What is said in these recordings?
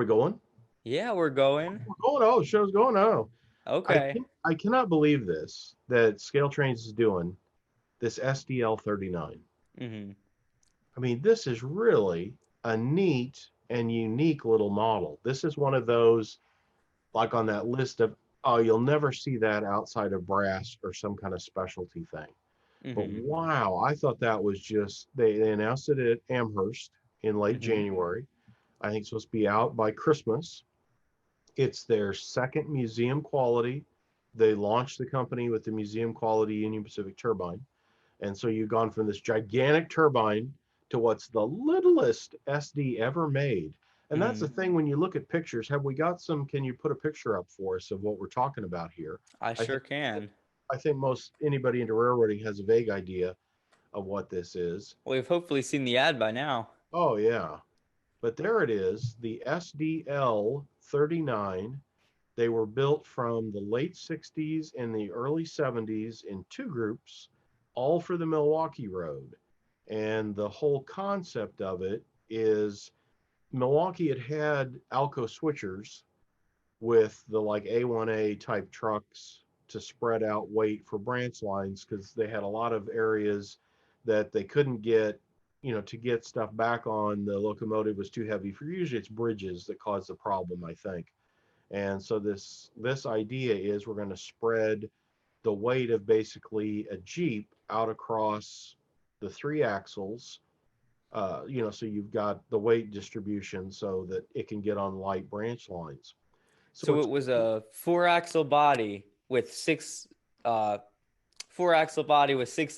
we going? Yeah, we're going. We're going. Oh, the show's going. Oh, Okay. I cannot believe this that Scaletrains is doing this SDL39. hmm I mean, this is really a neat and unique little model. This is one of those like on that list of oh, you'll never see that outside of brass or some kind of specialty thing. But hmm wow, I thought that was just they announced it at Amherst in late hmm January. I think it's supposed to be out by Christmas. It's their second museum quality. They launched the company with the Museum Quality Union Pacific Turbine. And so you've gone from this gigantic turbine to what's the littlest SD ever made. And that's the hmm thing when you look at pictures. Have we got some? Can you put a picture up for us of what we're talking about here? I I sure think can. I think most anybody into railroading has a vague idea of what this is. Well, we've hopefully seen the ad by now. Oh yeah. But there it is, the SDL 39. They were built from the late 60s and the early 70s in two groups, all for the Milwaukee Road. And the whole concept of it is Milwaukee had Alco switchers with the like A1A type trucks to spread out weight for branch lines because they had a lot of areas that they couldn't get, to get stuff back on the locomotive was too heavy for usually it's bridges that cause the problem, I think. And so this idea is we're going to spread the weight of basically a Jeep out across the three axles. So you've got the weight distribution so that it can get on light branch lines. So So what's it was a four-axle body with six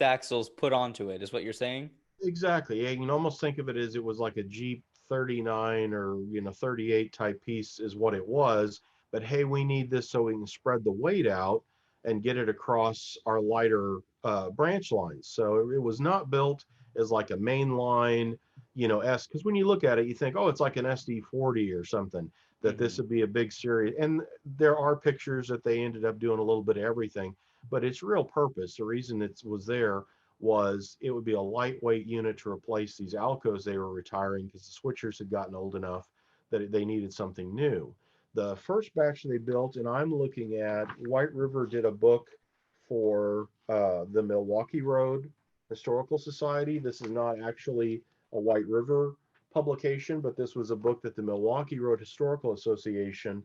axles put onto it, is what you're saying? exactly, yeah, you can almost think of it as it was like a Jeep 39 or 38 type piece is what it was. But hey, we need this so we can spread the weight out and get it across our lighter branch lines. So it was not built as like a main line, because when you look at it, you think, oh, it's like an SD40 or something. That this hmm would be a big series. And there are pictures that they ended up doing a little bit of everything, but its real purpose, the reason it was there was it would be a lightweight unit to replace these Alcos they were retiring because the switchers had gotten old enough that they needed something new. The first batch they built, and I'm looking at White River did a book for the Milwaukee Road Historical Society. This is not actually a White River publication, but this was a book that the Milwaukee Road Historical Association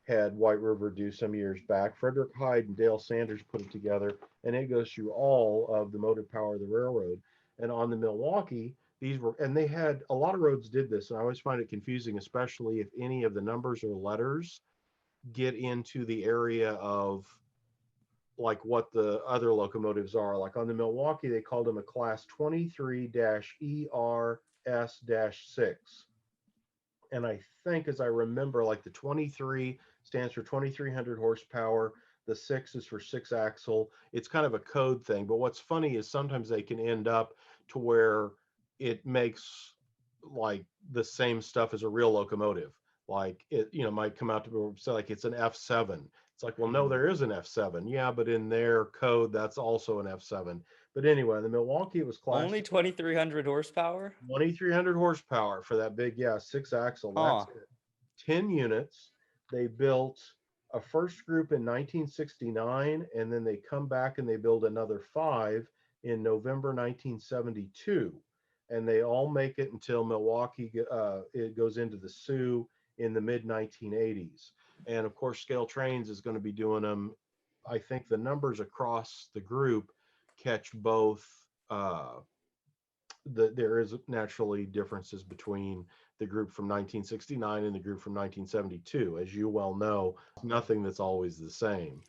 had White River do some years back. Frederick Hyde and Dale Sanders put it together, and it goes through all of the motive power of the railroad. And on the Milwaukee, these were, and they had a lot of roads did this, and I always find it confusing, especially if any of the numbers or letters get into the area of like what the other locomotives are. Like on the Milwaukee, they called them a class 23 ERS 6. And I think, as I remember, like the 23 stands for 2300 horsepower. The 6 is for six axle. It's kind of a code thing. But what's funny is sometimes they can end up to where it makes like the same stuff as a real locomotive. Like it, might come out to say like it's an F7. It's like, well, no, hmm there is an F7. Yeah, but in their code, that's also an F7. But anyway, the Milwaukee, it was class Only 2,300 horsepower? 2300 horsepower for that big, yeah, six axle. That's Huh. it. 10 units. They built a first group in 1969, and then they come back and they build another five in November 1972. And they all make it until Milwaukee, it goes into the Sioux in the mid 1980s. And of course, Scaletrains is going to be doing them. I think the numbers across the group catch both there is naturally differences between the group from 1969 and the group from 1972. As you well know, nothing that's always the same.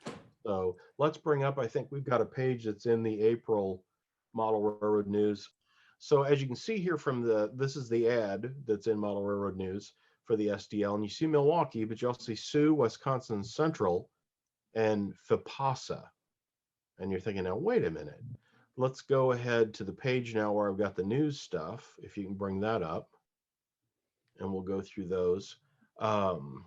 So let's bring up, I think we've got a page that's in the April Model Railroad News. So as you can see here from this is the ad that's in Model Railroad News for the SDL. And you see Milwaukee, but you also see Sioux, Wisconsin Central, and FIPASA. And you're thinking, now, wait a minute. Let's go ahead to the page now where I've got the news stuff, if you can bring that up, and we'll go through those. Um,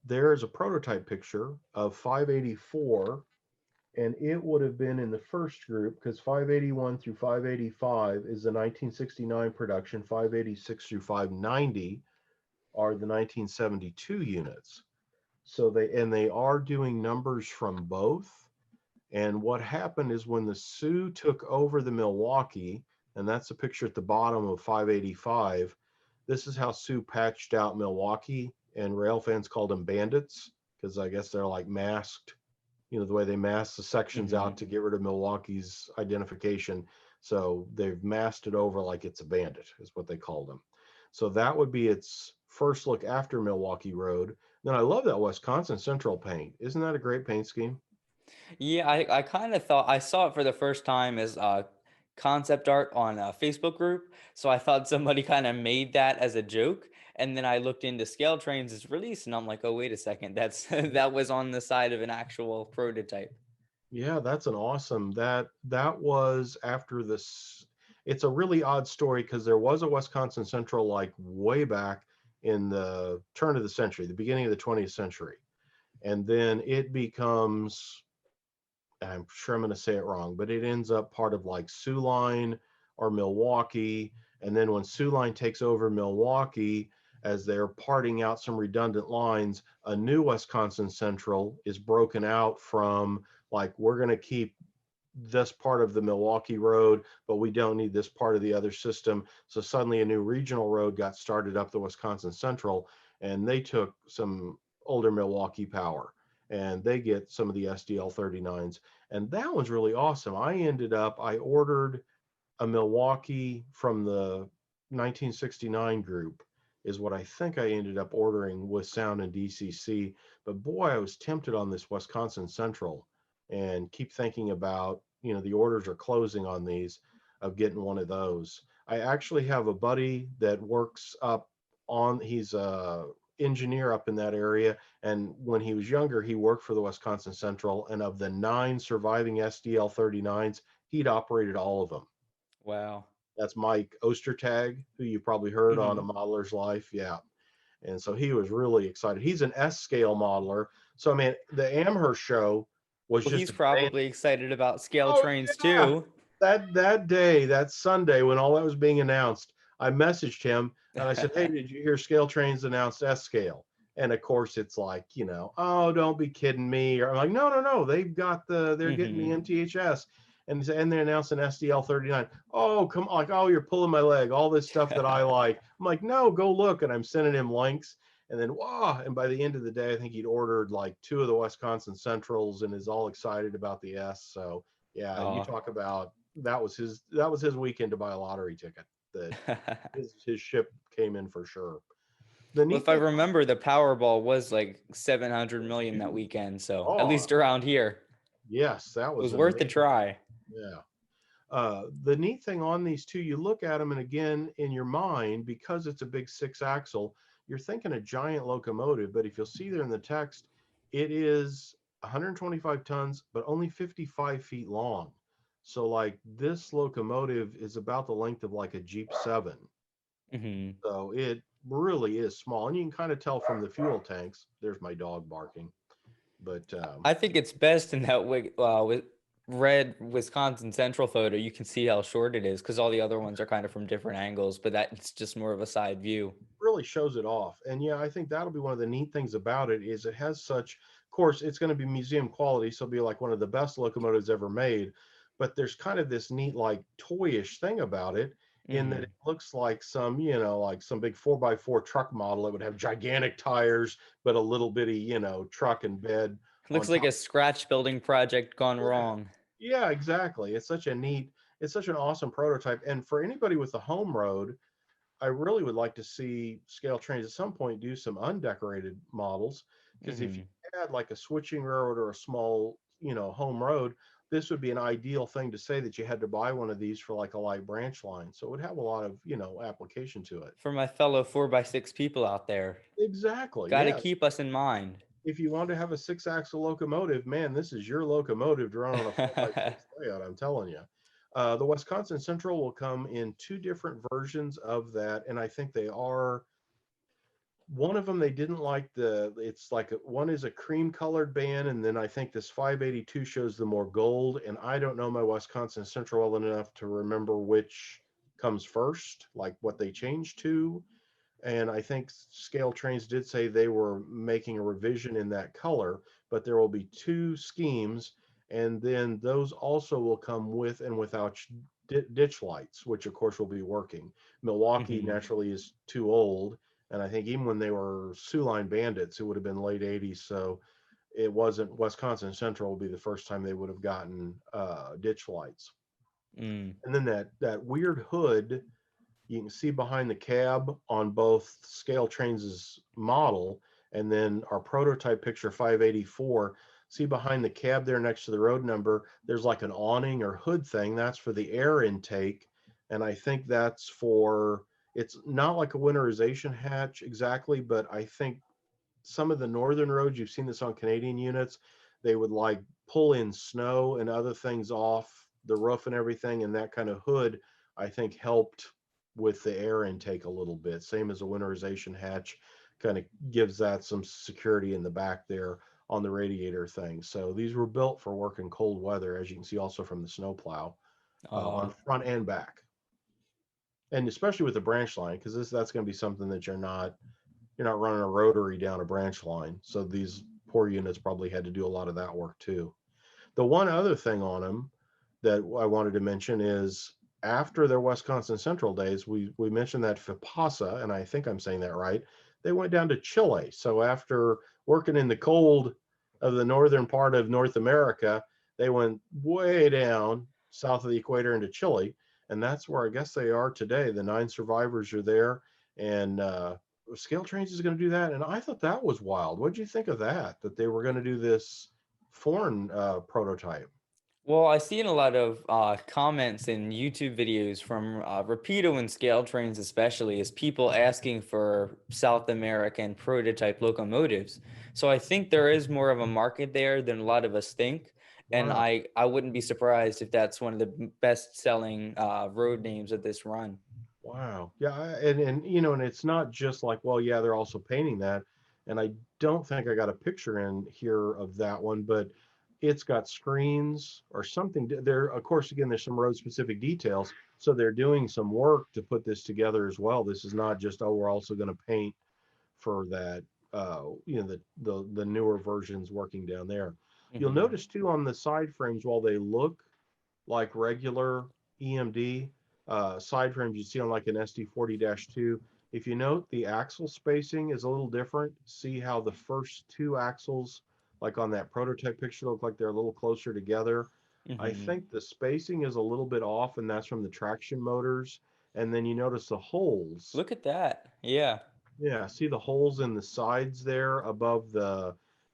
there is a prototype picture of 584, and it would have been in the first group because 581 through 585 is the 1969 production, 586 through 590 are the 1972 units. So they are doing numbers from both. And what happened is when the Sioux took over the Milwaukee, and that's a picture at the bottom of 585, this is how Sioux patched out Milwaukee, and rail fans called them bandits because I guess they're like masked, the way they mask the sections Hmm. out to get rid of Milwaukee's identification. So they've masked it over like it's a bandit, is what they called them. So that would be its first look after Milwaukee Road. Then I love that Wisconsin Central paint. Isn't that a great paint scheme? Yeah, I kind of thought I saw it for the first time as concept art on a Facebook group. So I thought somebody kind of made that as a joke. And then I looked into Scaletrains' release and I'm like, oh, wait a second. That's that was on the side of an actual prototype. Yeah, that's an awesome. That was after this. It's a really odd story because there was a Wisconsin Central like way back in the turn of the century, the beginning of the 20th century. And then it becomes, I'm sure I'm going to say it wrong, but it ends up part of like Sioux Line or Milwaukee. And then when Sioux Line takes over Milwaukee, as they're parting out some redundant lines, a new Wisconsin Central is broken out from like, we're going to keep this part of the Milwaukee road, but we don't need this part of the other system. So suddenly a new regional road got started up the Wisconsin Central, and they took some older Milwaukee power and they get some of the SDL39's. And that one's really awesome. I ordered a Milwaukee from the 1969 group is what I think I ended up ordering with sound and DCC. But boy, I was tempted on this Wisconsin Central and keep thinking about, the orders are closing on these of getting one of those. I actually have a buddy that works up he's a engineer up in that area. And when he was younger, he worked for the Wisconsin Central. And of the 9 surviving SDL39's, he'd operated all of them. Wow. That's Mike Ostertag, who you probably heard on A Hmm. Modeler's Life. Yeah. And so he was really excited. He's an S scale modeler. So, I mean, the Amherst show was Well, just he's a probably excited about scale oh, trains yeah. too. That day, that Sunday, when all that was being announced, I messaged him and I said, "Hey, did you hear Scaletrains announced S scale?" And of course, it's like, oh, don't be kidding me. Or I'm like, no, no, no, they're getting the Hmm. MTHS, and they announced an SDL39. Oh, come on, like, oh, you're pulling my leg. All this stuff that I like. I'm like, no, go look, and I'm sending him links. And then, wow! And by the end of the day, I think he'd ordered like 2 of the Wisconsin Centrals and is all excited about the S. So yeah, you Oh. talk about that was his weekend to buy a lottery ticket. That his ship came in for sure. The Well, neat if I thing, remember, the Powerball was like 700 it was million that huge. weekend. So at Oh least around here, yes, that it was was worth a amazing. try. Yeah. The neat thing on these two, you look at them, and again, in your mind, because it's a big 6-axle, you're thinking a giant locomotive. But if you'll see there in the text, it is 125 tons, but only 55 feet long. So, like, this locomotive is about the length of like a Jeep 7. Hmm. So it really is small, and you can kind of tell from the fuel tanks. There's my dog barking, but I think it's best in that with red Wisconsin Central photo. You can see how short it is because all the other ones are kind of from different angles, but that's just more of a side view. really shows it off. And yeah, I think that'll be one of the neat things about it is it has such, of course, it's going to be museum quality, so it'll be like one of the best locomotives ever made. But there's kind of this neat, like toyish thing about it in that Hmm. it looks like like some big 4x4 truck model. It would have gigantic tires, but a little bitty, truck and bed on Looks like top. a scratch building project gone Yeah. wrong. Yeah, exactly. It's such an awesome prototype. And for anybody with a home road, I really would like to see Scaletrains at some point do some undecorated models, because if you Hmm. had like a switching railroad or a small, home road, this would be an ideal thing to say that you had to buy one of these for like a light branch line. So it would have a lot of, application to it. For my fellow 4x6 people out there, Exactly. got to Yes. keep us in mind. If you want to have a 6-axle locomotive, man, this is your locomotive to run on a 4x6 layout. I'm telling you. The Wisconsin Central will come in 2 different versions of that, and I think they are. One of them they didn't like it's like one is a cream colored band, and then I think this 582 shows the more gold. And I don't know my Wisconsin Central well enough to remember which comes first, like what they changed to. And I think Scaletrains did say they were making a revision in that color, but there will be two schemes, and then those also will come with and without ditch lights, which of course will be working. Milwaukee Hmm. naturally is too old, and I think even when they were Sioux Line Bandits, it would have been late 80s, so it wasn't. Wisconsin Central will be the first time they would have gotten ditch lights. Mm. And then that weird hood you can see behind the cab on both Scaletrains' model and then our prototype picture 584. See behind the cab there next to the road number, there's like an awning or hood thing. That's for the air intake. And I think that's for, it's not like a winterization hatch exactly, but I think some of the northern roads, you've seen this on Canadian units, they would like pull in snow and other things off the roof and everything. And that kind of hood, I think, helped with the air intake a little bit. Same as a winterization hatch, kind of gives that some security in the back there on the radiator thing. So these were built for working cold weather, as you can see also from the snowplow on front and back. And especially with the branch line, because that's going to be something that you're not running a rotary down a branch line. So these poor units probably had to do a lot of that work too. The one other thing on them that I wanted to mention is after their Wisconsin Central days, we mentioned that FIPASA, and I think I'm saying that right, they went down to Chile. So after working in the cold of the northern part of North America, they went way down south of the equator into Chile. And that's where I guess they are today. The 9 survivors are there. And Scaletrains is going to do that. And I thought that was wild. What did you think of that? That they were going to do this foreign prototype? Well, I see in a lot of comments and YouTube videos from Rapido and Scaletrains, especially, is people asking for South American prototype locomotives. So I think there is more of a market there than a lot of us think. And Wow. I wouldn't be surprised if that's one of the best selling road names of this run. Wow. Yeah, and and it's not just like, well, yeah, they're also painting that. And I don't think I got a picture in here of that one, but it's got screens or something. There, of course, again, there's some road specific details. So they're doing some work to put this together as well. This is not just, oh, we're also going to paint for that the newer versions working down there. You'll Hmm. notice too on the side frames, while they look like regular EMD side frames you see on like an SD40-2. If you note, the axle spacing is a little different. See how the first two axles, like on that prototype picture, look like they're a little closer together. I Hmm. think the spacing is a little bit off, and that's from the traction motors. And then you notice the holes. Look at that. Yeah. Yeah, see the holes in the sides there above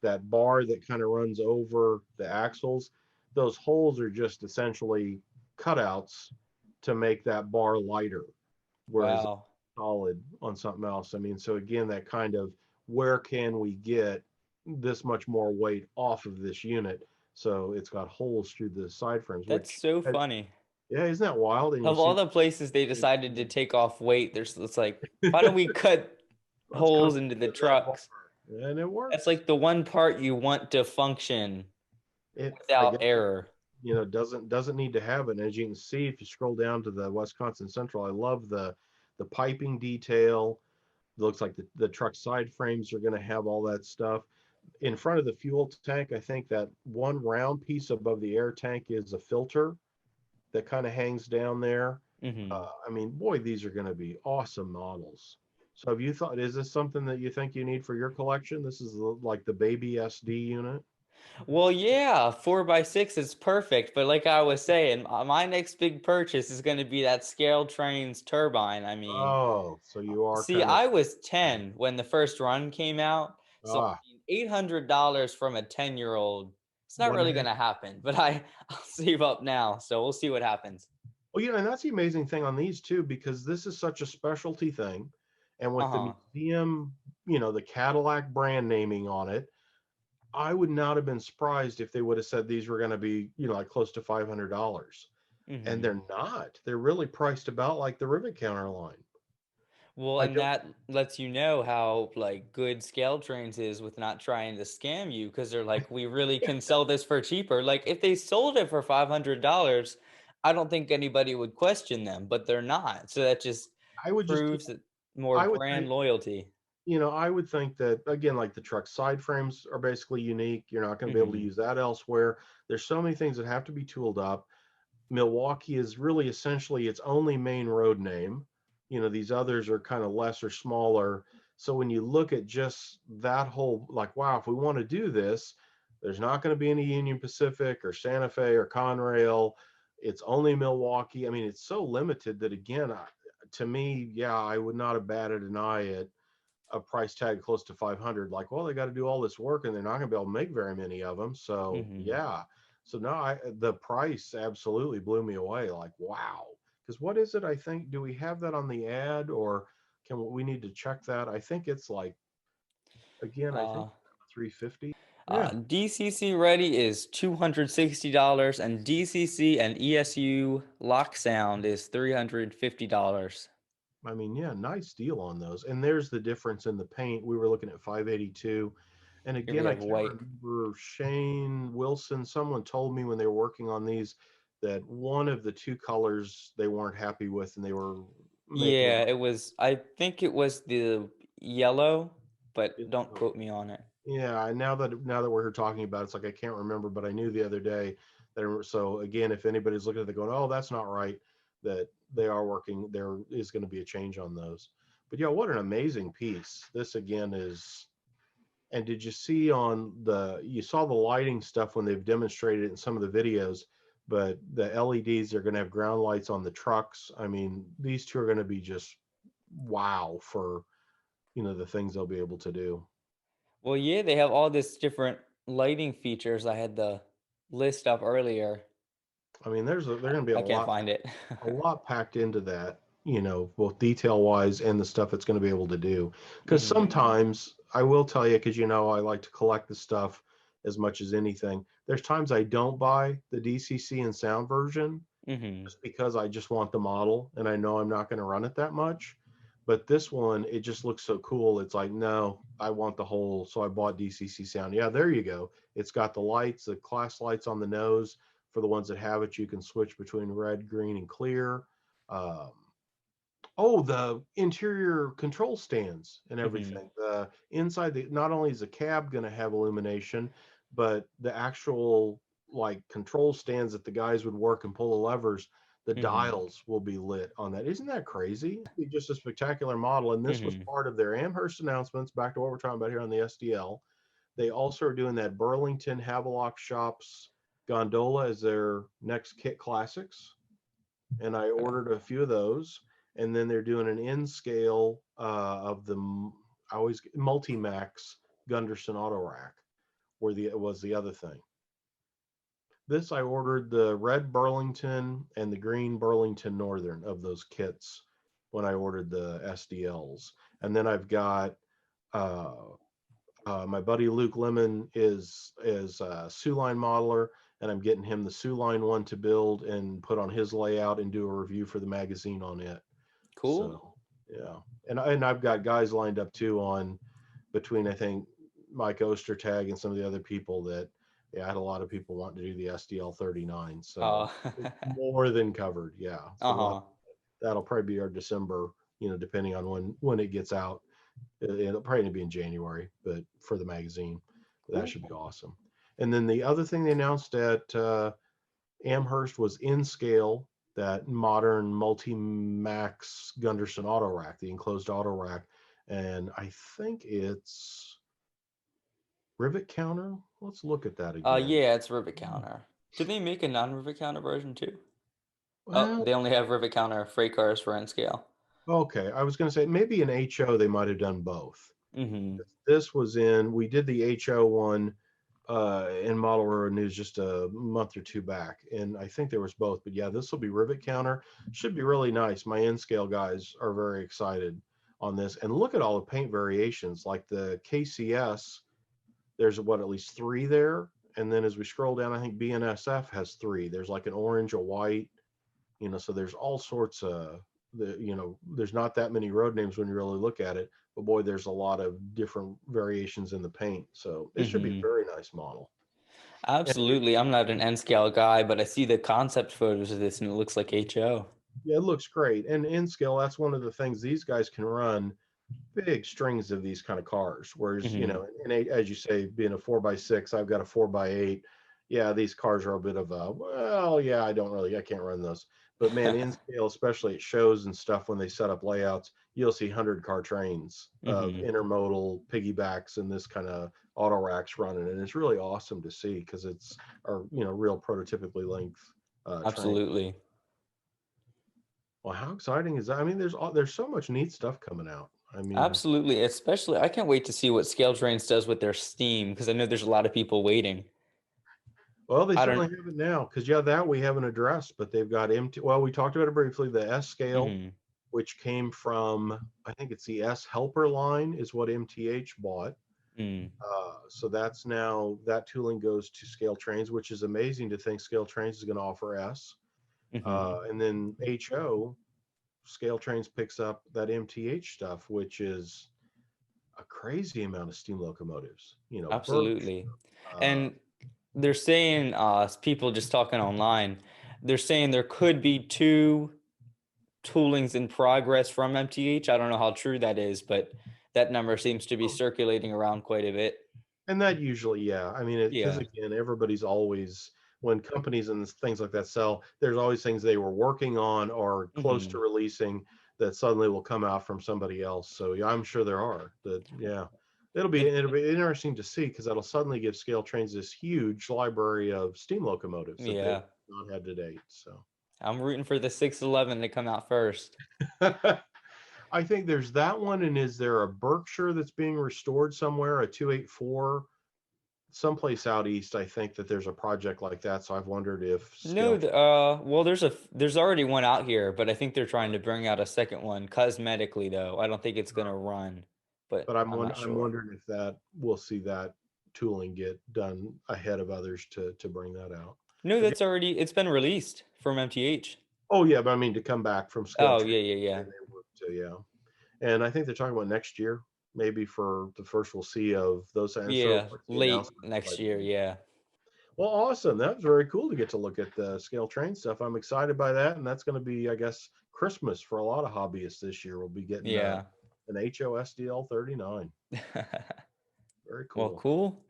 that bar that kind of runs over the axles. Those holes are just essentially cutouts to make that bar lighter, whereas it's Wow. solid on something else. I mean, so again, that kind of where can we get this much more weight off of this unit? So it's got holes through the side frames, That's which so funny. yeah, isn't that wild? And you Of all see, the places they decided to take off weight, there's it's like, why don't we cut let's cut holes into the that bar, trucks? and it That's works. like the one part you want to function I without guess error. doesn't need to have it. And as you can see, if you scroll down to the Wisconsin Central, I love the piping detail. It looks like the truck side frames are going to have all that stuff in front of the fuel tank. I think that one round piece above the air tank is a filter that kind of hangs down there. Hmm. I mean, boy, these are going to be awesome models. So have you thought, is this something that you think you need for your collection? This is like the baby SD unit. Well, yeah, 4x6 is perfect, but like I was saying, my next big purchase is going to be that Scaletrains turbine. I mean, Oh, so you are see, kind of I was 10 when the first run came out, so ah $800 from a 10-year-old, it's not one really and a going half. to happen, but I'll save up now, so we'll see what happens. Well, and that's the amazing thing on these too, because this is such a specialty thing. And with the Uh-huh. museum, the Cadillac brand naming on it, I would not have been surprised if they would have said these were going to be, like close to $500. And Hmm. they're not. They're really priced about like the rivet counter line. Well, I and don't, that lets you know how like good Scaletrains is with not trying to scam you because they're like, we really can sell this for cheaper. Like if they sold it for $500, I don't think anybody would question them, but they're not. So that just I would just, proves that. More I would brand think, loyalty. I would think that again, like the truck side frames are basically unique. You're not going to be able to Hmm. use that elsewhere. There's so many things that have to be tooled up. Milwaukee is really essentially its only main road name. These others are kind of lesser, smaller. So when you look at just that whole, like, wow, if we want to do this, there's not going to be any Union Pacific or Santa Fe or Conrail. It's only Milwaukee. I mean, it's so limited that again, to me, yeah, I would not have batted an eye at a price tag close to 500. Like, well, they got to do all this work and they're not going to be able to make very many of them. So Hmm. yeah. So no, the price absolutely blew me away. Like, wow. Because what is it? I think, do we have that on the ad, or can we need to check that? I think it's like, again, I think Uh, 350. Yeah. DCC ready is $260, and DCC and ESU lock sound is $350. I mean, yeah, nice deal on those. And there's the difference in the paint. We were looking at 582. And Here we again, I have can't white. remember, Shane Wilson, someone told me when they were working on these that one of the two colors they weren't happy with and they were making Yeah, a it was, I think it was the yellow, but don't oh, quote me on it. yeah, and now that we're here talking about it, it's like I can't remember, but I knew the other day that. So again, if anybody's looking at it going, oh, that's not right, that they are working, there is going to be a change on those. But yeah, what an amazing piece. This again is. And did you see you saw the lighting stuff when they've demonstrated it in some of the videos, but the LEDs are going to have ground lights on the trucks. I mean, these two are going to be just wow for, the things they'll be able to do. Well, yeah, they have all this different lighting features. I had the list up earlier. I mean, they're going to be I can't find it. a lot packed into that, both detail wise and the stuff it's going to be able to do. Because Hmm. sometimes I will tell you, because I like to collect the stuff as much as anything. There's times I don't buy the DCC and sound version Hmm. just because I just want the model and I know I'm not going to run it that much. But this one, it just looks so cool. It's like, no, I want the whole. So I bought DCC sound. Yeah, there you go. It's got the lights, the class lights on the nose. For the ones that have it, you can switch between red, green, and clear. Um, oh, the interior control stands and Hmm. everything. The inside, not only is the cab going to have illumination, but the actual like control stands that the guys would work and pull the levers, the Hmm. dials will be lit on that. Isn't that crazy? It's just a spectacular model. And this was Hmm. part of their Amherst announcements. Back to what we're talking about here on the SDL. They also are doing that Burlington Havelock Shops Gondola as their next kit classics, and I Okay. ordered a few of those. And then they're doing an in scale of the I always multi max Gunderson auto rack, where it was the other thing. This I ordered the red Burlington and the green Burlington Northern of those kits when I ordered the SDLs, and then I've got uh, my buddy Luke Lemon is a Sioux Line modeler, and I'm getting him the Sioux Line one to build and put on his layout and do a review for the magazine on it. Cool. So yeah, and I've got guys lined up too on between I think Mike Ostertag and some of the other people that yeah, I had a lot of people wanting to do the SDL39, Uh, so it's more than covered. Yeah, so uh-huh. that'll probably be our December, depending on when it gets out. It'll probably be in January, but for the magazine, that Cool. should be awesome. And then the other thing they announced at Amherst was in scale that modern multi-max Gunderson auto rack, the enclosed auto rack, and I think it's rivet counter. Let's look at that again. Yeah, it's rivet counter. Did they make a non-rivet counter version too? Oh, Well, they only have rivet counter freight cars for N scale. okay, I was going to say maybe in HO they might have done both. Hmm. This was in we did the HO one in Model Railroad News just a month or two back, and I think there was both. But yeah, this will be rivet counter. Should be really nice. My N scale guys are very excited on this, and look at all the paint variations. Like the KCS, there's at least three there, and then as we scroll down, I think BNSF has three. There's like an orange, a white, so there's all sorts of there's not that many road names when you really look at it, but boy, there's a lot of different variations in the paint. So it should be a Hmm. very nice model. And Absolutely. I'm not an N scale guy, but I see the concept photos of this and it looks like HO. Yeah, it looks great. And in scale, that's one of the things these guys can run big strings of these kind of cars. Whereas, you Hmm. know, as you say, being a 4x6, I've got a 4x8. Yeah, these cars are a bit of a, well, yeah, I can't run those. But man, in scale, especially at shows and stuff, when they set up layouts, you'll see 100-car trains of Hmm. intermodal piggybacks and this kind of auto racks running. And it's really awesome to see because it's our, you know, real prototypically length train. Absolutely. Well, how exciting is that? I mean, there's so much neat stuff coming out. I mean, Absolutely. Especially, I can't wait to see what Scaletrains does with their Steam because I know there's a lot of people waiting. well, they I don't. certainly have it now because yeah, that we haven't addressed, but they've got MT. Well, we talked about it briefly. The S scale, Hmm. which came from I think it's the S helper line, is what MTH bought. Mm. So that's now that tooling goes to Scale Trains, which is amazing to think Scale Trains is going to offer S. Hmm. And then HO Scale Trains picks up that MTH stuff, which is a crazy amount of steam locomotives. You know, Berkshire. Absolutely. Uh, And they're saying, people just talking online, they're saying there could be two toolings in progress from MTH. I don't know how true that is, but that number seems to be circulating around quite a bit. And that usually, yeah. I mean, because Yeah. again, everybody's always, when companies and things like that sell, there's always things they were working on or close to Hmm. releasing that suddenly will come out from somebody else. So yeah, I'm sure there are. That yeah, it'll be interesting to see because that'll suddenly give Scale Trains this huge library of steam locomotives that they've Yeah. not had to date. So I'm rooting for the 611 to come out first. I think there's that one, and is there a Berkshire that's being restored somewhere, a 284? Someplace out east, I think that there's a project like that. So I've wondered if No, Scale Train, well, there's already one out here, but I think they're trying to bring out a second one cosmetically though. I don't think it's gonna run, but but I'm not I'm sure. wondering if that we'll see that tooling get done ahead of others to bring that out. No, But that's already it's been released from MTH. oh yeah, but I mean to come back from Scale Oh, Train, yeah, yeah, and yeah. they work to yeah, and I think they're talking about next year, maybe for the first we'll see of those, and sort of Yeah, like the late announcement by next year, the yeah. well, awesome. That was very cool to get to look at the Scale Train stuff. I'm excited by that, and that's going to be, I guess, Christmas for a lot of hobbyists this year. We'll be getting Yeah. an HOSDL39. Very Well, cool. cool.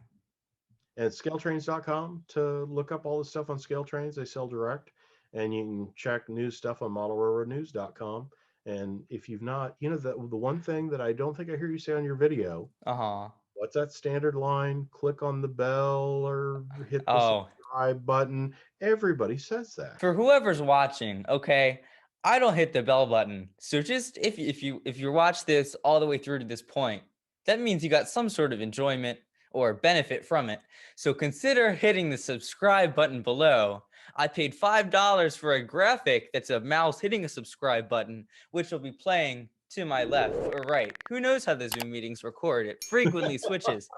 And scaletrains.com to look up all the stuff on Scale Trains. They sell direct, and you can check news stuff on modelrailroadnews.com. And if you've not, you know, the one thing that I don't think I hear you say on your video, Uh-huh. what's that standard line? Click on the bell or hit the Oh, subscribe button. Everybody says that. for whoever's watching, okay, I don't hit the bell button. So just if you watch this all the way through to this point, that means you got some sort of enjoyment or benefit from it. So consider hitting the subscribe button below. I paid $5 for a graphic that's a mouse hitting a subscribe button, which will be playing to my left or right. Who knows how the Zoom meetings record? It frequently switches.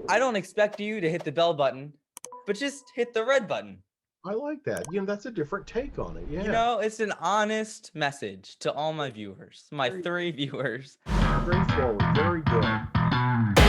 I don't expect you to hit the bell button, but just hit the red button. I like that. You know, that's a different take on it. You Yeah. know, it's an honest message to all my viewers, my Very 3 viewers. straightforward. Very good.